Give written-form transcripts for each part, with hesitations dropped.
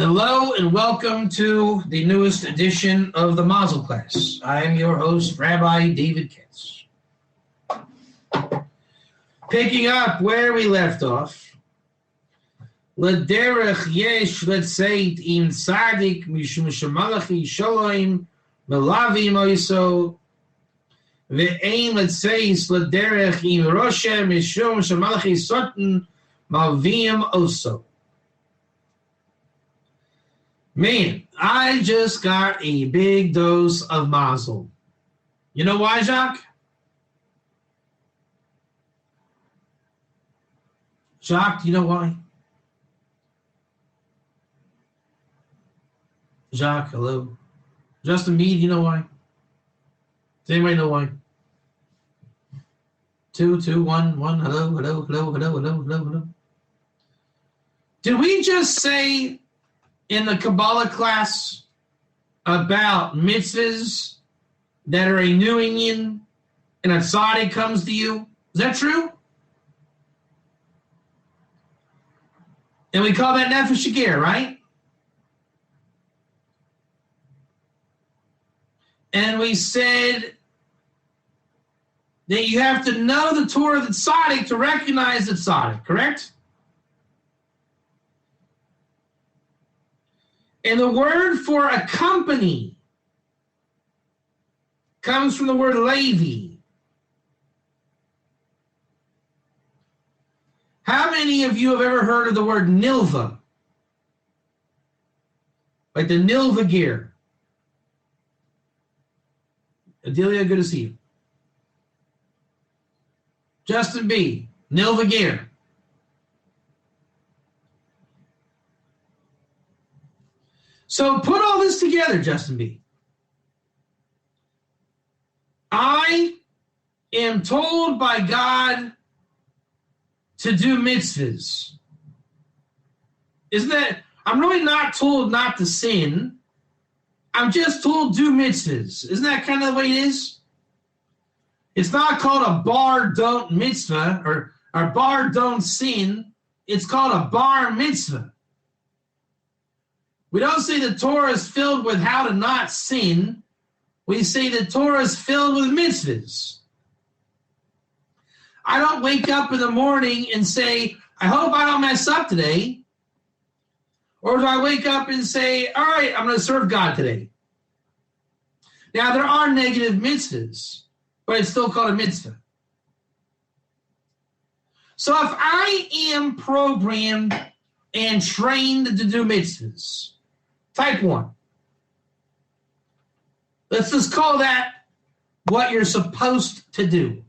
Hello and welcome to the newest edition of the Mazal class. I am your host, Rabbi David Katz. Picking up where we left off, L'derech yesh letzeit im tzadik mishum shemalachi shalom melavim oiso ve'ein letzeis l'derech im roshe mishum shemalachi soten malvim oso. Man, I just got a big dose of Mazal. You know why, Jacques? Jacques, do you know why? Jacques, hello. Justin B, do you know why? Does anybody know why? 2, 2, 1, 1, hello. Did we just say in the Kabbalah class about mitzvahs that are a new Inyan and a tzaddik comes to you? Is that true? And we call that nefesh shigir, right? And we said that you have to know the Torah of the tzaddik to recognize the tzaddik, correct? And the word for a company comes from the word Levi. How many of you have ever heard of the word nilva? Like the nilva gear. Adelia, good to see you. Justin B, nilva gear. So put all this together, Justin B. I am told by God to do mitzvahs. Isn't that, I'm really not told not to sin. I'm just told do mitzvahs. Isn't that kind of the way it is? It's not called a bar don't mitzvah or bar don't sin. It's called a bar mitzvah. We don't say the Torah is filled with how to not sin. We say the Torah is filled with mitzvahs. I don't wake up in the morning and say, I hope I don't mess up today. Or do I wake up and say, all right, I'm going to serve God today? Now, there are negative mitzvahs, but it's still called a mitzvah. So if I am programmed and trained to do mitzvahs, type 1. Let's just call that what you're supposed to do.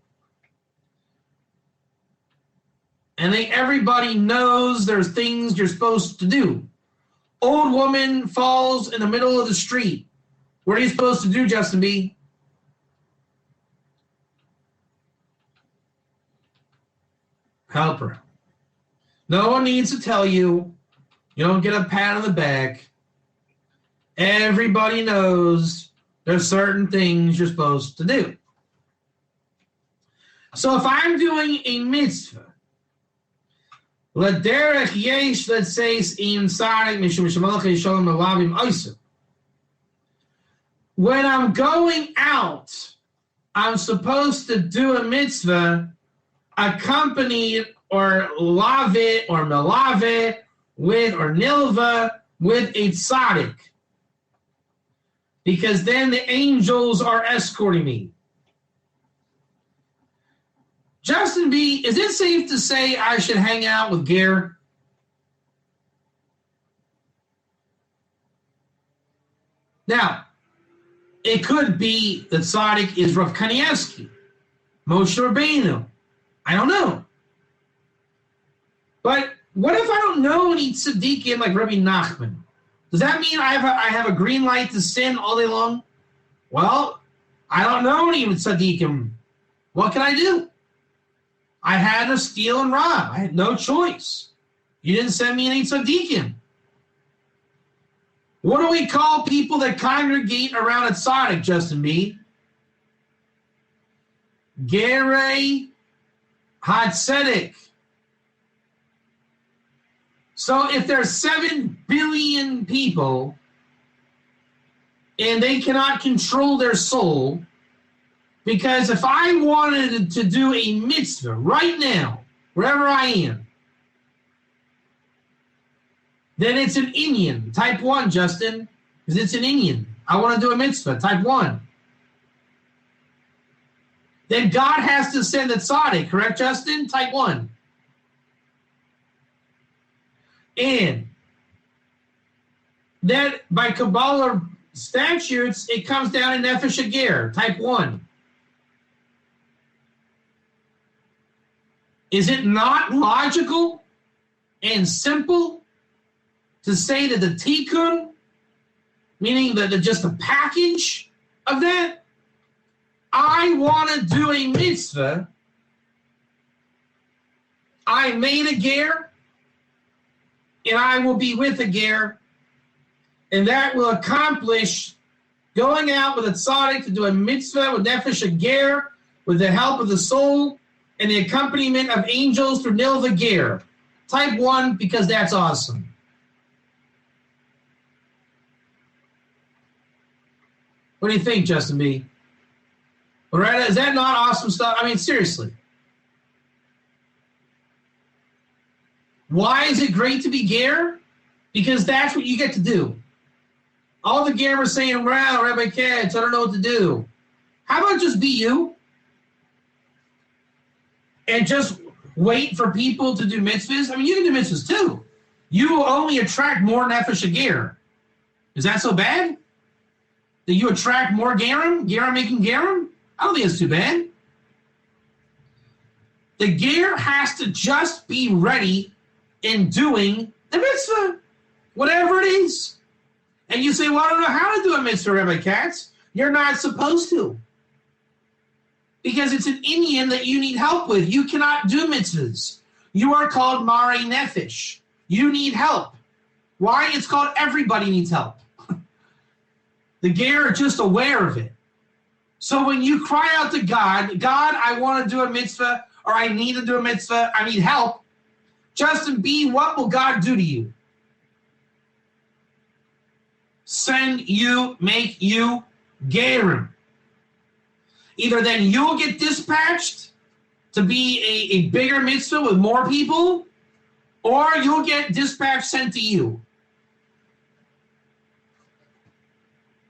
I think everybody knows there's things you're supposed to do. Old woman falls in the middle of the street. What are you supposed to do, Justin B? Help her. No one needs to tell you. You don't get a pat on the back. Everybody knows there's certain things you're supposed to do. So if I'm doing a mitzvah, l'derech yesh letzeis im tzadik mishum shemalachi shalom melavim oiso. When I'm going out, I'm supposed to do a mitzvah accompanied or lave or melave with or nilva with a tzaddik. Because then the angels are escorting me. Justin B, is it safe to say I should hang out with Ger? Now, it could be that tzaddik is Rav Kanievsky, Moshe Rabbeinu. I don't know. But what if I don't know any tzaddikim like Rabbi Nachman? Does that mean I have a green light to sin all day long? Well, I don't know any tzaddikim. What can I do? I had to steal and rob. I had no choice. You didn't send me any tzaddikim. What do we call people that congregate around a tzaddik, Justin B? Gerei HaTzedek. So if there's 7 billion people and they cannot control their soul, because if I wanted to do a mitzvah right now, wherever I am, then it's an Indian, type 1, Justin, because it's an Indian. I want to do a mitzvah, type 1. Then God has to send a tzaddik, correct, Justin? Type 1. And then by Kabbalah statutes, it comes down in Nefesh Hager, type 1. Is it not logical and simple to say that the tikkun, meaning that just the package of that, I want to do a mitzvah, I made a ger, and I will be with a ger, and that will accomplish going out with a tzaddik to do a mitzvah with Nefesh Hager, with the help of the soul, and the accompaniment of angels through Nil the ger. Type 1, because that's awesome. What do you think, Justin B? Loretta, is that not awesome stuff? I mean, seriously. Why is it great to be ger? Because that's what you get to do. All the ger are saying, wow, Rabbi Katz, I don't know what to do. How about just be you? And just wait for people to do mitzvahs? I mean, you can do mitzvahs too. You will only attract more Nefesh Hager. Is that so bad? That you attract more gerim? Gerim making gerim? I don't think it's too bad. The ger has to just be ready in doing the mitzvah, whatever it is. And you say, well, I don't know how to do a mitzvah, Rabbi Katz. You're not supposed to. Because it's an Indian that you need help with. You cannot do mitzvahs. You are called Mare Nefesh. You need help. Why? It's called everybody needs help. The ger are just aware of it. So when you cry out to God, God, I want to do a mitzvah, or I need to do a mitzvah, I need help. Justin B., what will God do to you? Send you, make you gerim. Either then you'll get dispatched to be a bigger mitzvah with more people, or you'll get dispatched sent to you.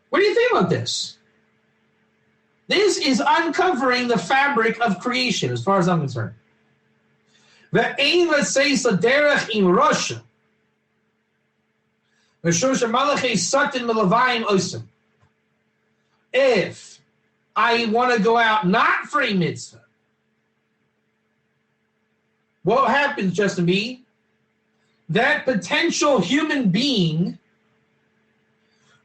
What do you think about this? This is uncovering the fabric of creation, as far as I'm concerned. Ve'ein v'seis l'derech im rosha. V'shosha malachei satin melavayim osim. If I want to go out not for a mitzvah, what happens, Justin B? That potential human being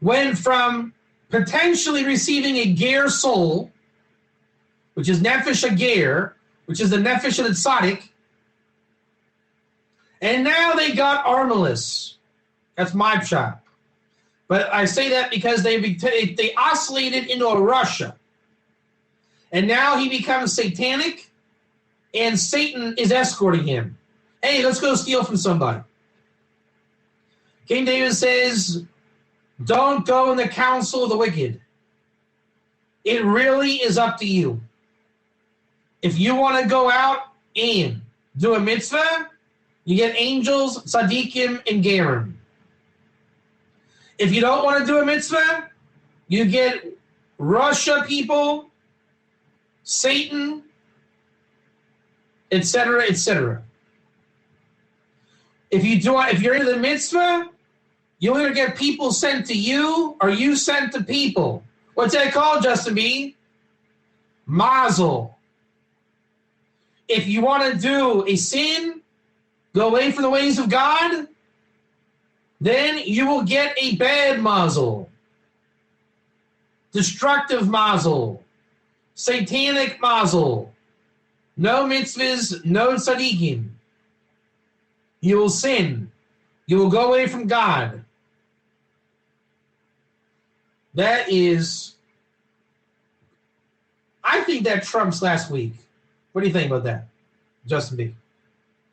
went from potentially receiving a ger soul, which is Nefesh Hager, which is the Nefesh of the Tzaddik, and now they got Armilus. That's my pshat. But I say that because they oscillated into a Russia. And now he becomes satanic, and Satan is escorting him. Hey, let's go steal from somebody. King David says, don't go in the counsel of the wicked. It really is up to you. If you want to go out and do a mitzvah, you get angels, tzaddikim, and gerim. If you don't want to do a mitzvah, you get Russia people, Satan, etc., etc. If you're into the mitzvah, you either get people sent to you or you sent to people. What's that called, Justin B? Mazal. If you want to do a sin, go away from the ways of God, then you will get a bad mazal. Destructive mazal. Satanic mazal. No mitzvahs, no tzaddikim. You will sin. You will go away from God. That is, I think that trumps last week. What do you think about that, Justin B?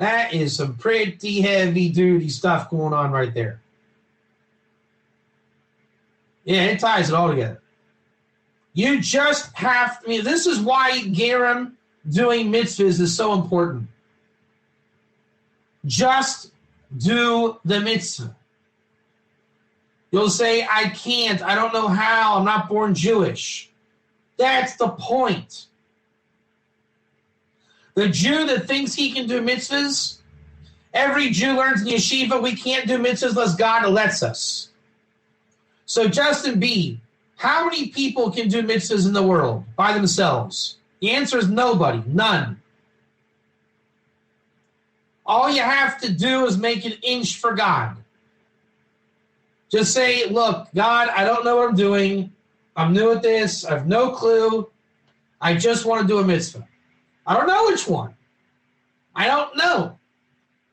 That is some pretty heavy-duty stuff going on right there. Yeah, it ties it all together. You just have, this is why Gerim doing mitzvahs is so important. Just do the mitzvah. You'll say, I can't, I don't know how, I'm not born Jewish. That's the point. The Jew that thinks he can do mitzvahs, every Jew learns in yeshiva, we can't do mitzvahs unless God lets us. So Justin B., how many people can do mitzvahs in the world by themselves? The answer is nobody, none. All you have to do is make an inch for God. Just say, look, God, I don't know what I'm doing. I'm new at this. I have no clue. I just want to do a mitzvah. I don't know which one. I don't know.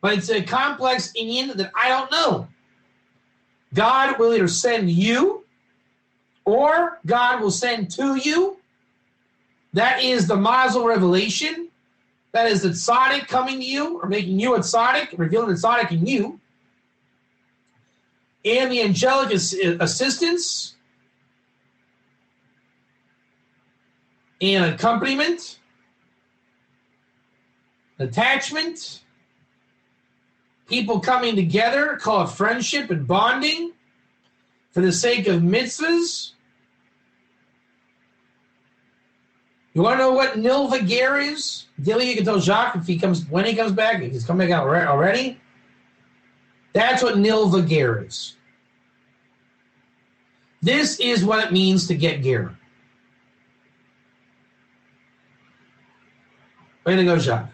But it's a complex inyan that I don't know. God will either send you or God will send to you. That is the Mazal revelation. That is the tzaddik coming to you or making you a tzaddik, revealing the tzaddik in you. And the angelic assistance and accompaniment, attachment, people coming together, call it friendship and bonding for the sake of mitzvahs. You want to know what Nilva Ger is? Dilly, you can tell Jacques when he comes back, if he's coming out already. That's what Nilva Ger is. This is what it means to get Ger. Way to go, Jacques.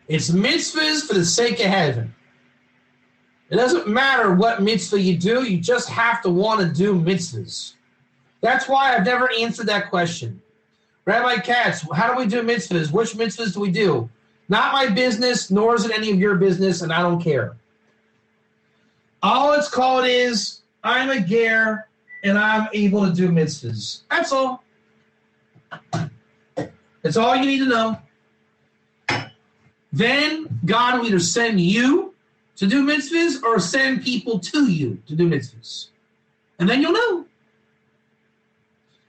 It's mitzvahs for the sake of heaven. It doesn't matter what mitzvah you do, you just have to want to do mitzvahs. That's why I've never answered that question. Rabbi Katz, how do we do mitzvahs? Which mitzvahs do we do? Not my business, nor is it any of your business, and I don't care. All it's called is, I'm a ger, and I'm able to do mitzvahs. That's all. That's all you need to know. Then God will either send you to do mitzvahs or send people to you to do mitzvahs. And then you'll know.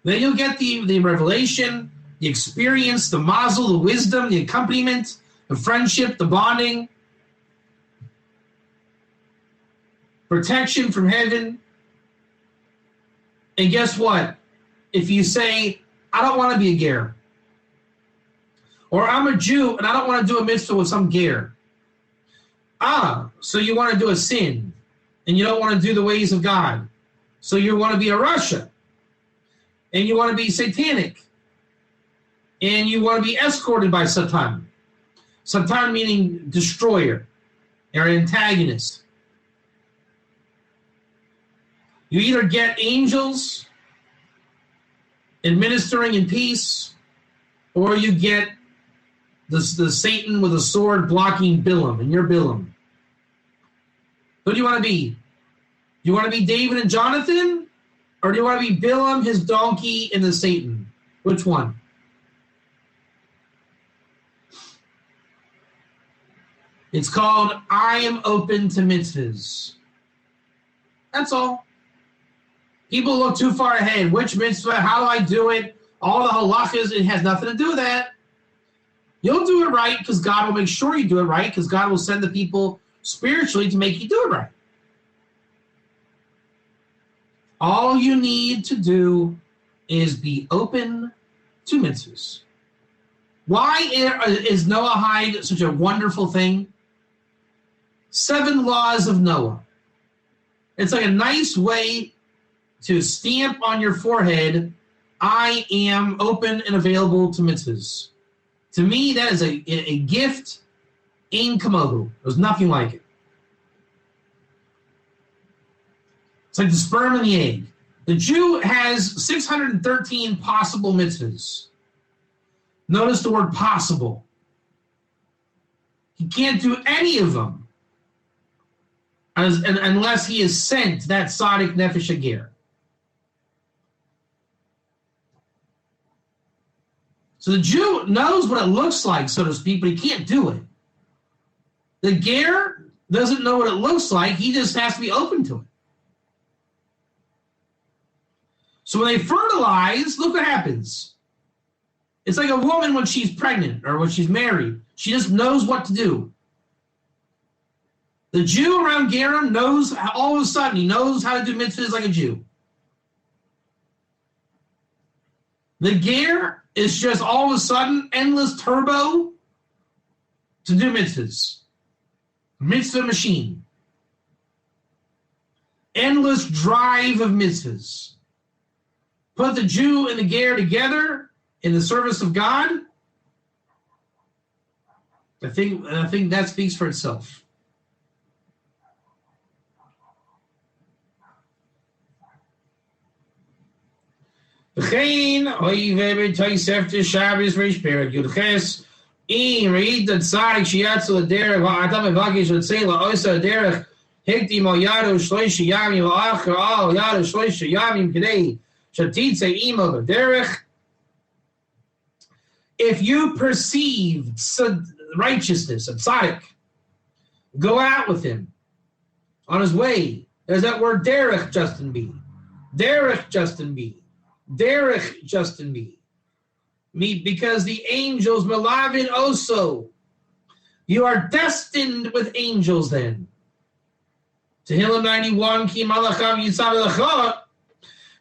Then you'll get the revelation, the experience, the mazel, the wisdom, the accompaniment, the friendship, the bonding, protection from heaven. And guess what? If you say, I don't want to be a ger, or I'm a Jew and I don't want to do a mitzvah with some ger. So you want to do a sin and you don't want to do the ways of God. So you want to be a Rasha and you want to be satanic and you want to be escorted by Satan. Satan meaning destroyer or antagonist. You either get angels administering in peace or you get the Satan with a sword blocking Bilam, and you're Bilam. Who do you want to be? Do you want to be David and Jonathan? Or do you want to be Bilam, his donkey, and the Satan? Which one? It's called I am open to mitzvahs. That's all. People look too far ahead. Which mitzvah? How do I do it? All the halachas, it has nothing to do with that. You'll do it right because God will make sure you do it right because God will send the people spiritually to make you do it right. All you need to do is be open to mitzvahs. Why is Noahide such a wonderful thing? 7 laws of Noah. It's like a nice way to stamp on your forehead, I am open and available to mitzvahs. To me, that is a gift in Kamohu. There's nothing like it. It's like the sperm and the egg. The Jew has 613 possible mitzvahs. Notice the word possible. He can't do any of them unless he is sent that tzaddik nefesh hager. So the Jew knows what it looks like, so to speak, but he can't do it. The ger doesn't know what it looks like. He just has to be open to it. So when they fertilize, look what happens. It's like a woman when she's pregnant or when she's married. She just knows what to do. The Jew around Gerim knows, all of a sudden, he knows how to do mitzvahs like a Jew. The ger is just all of a sudden endless turbo to do mitzvahs. Mitzvah machine. Endless drive of mitzvahs. Put the Jew and the ger together in the service of God. I think that speaks for itself. V'chein oive b'toisef to Shabbos reish perek Yudches im reid the tzadik sheyatzu l'derech v'atam evakish l'tzei la'osa derech hikti mo yado shloisha yamim la'achar al yado shloisha yamim k'dei shatitze imo l'derech. If you perceive righteousness, a tzaddik, go out with him on his way. There's that word derech, Justin B. Derech, Justin B. Derech, Justin B. Because the angels, melavin oso. You are destined with angels then. Tehillim 91, ki malachav yitzav elachot.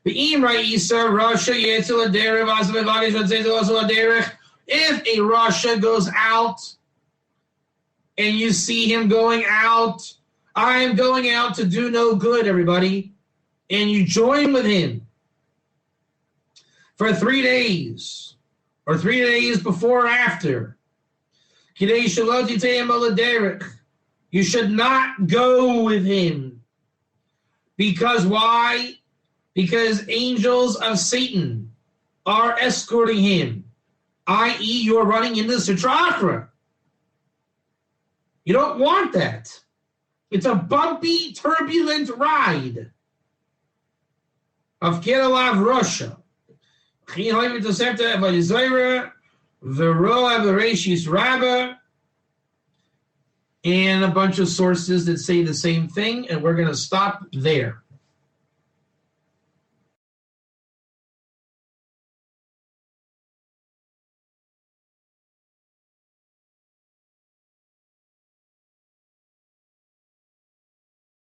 V'im ra'isa rasha yetzel aderech v'asav evagish v'tzeizel oso aderech. If a rasha goes out and you see him going out, I am going out to do no good, everybody, and you join with him for 3 days, or 3 days before or after. You should not go with him. Because why? Because angels of Satan are escorting him, i.e. you're running into the Sitra Achra. You don't want that. It's a bumpy, turbulent ride of Keralav Russia. And a bunch of sources that say the same thing, and we're going to stop there.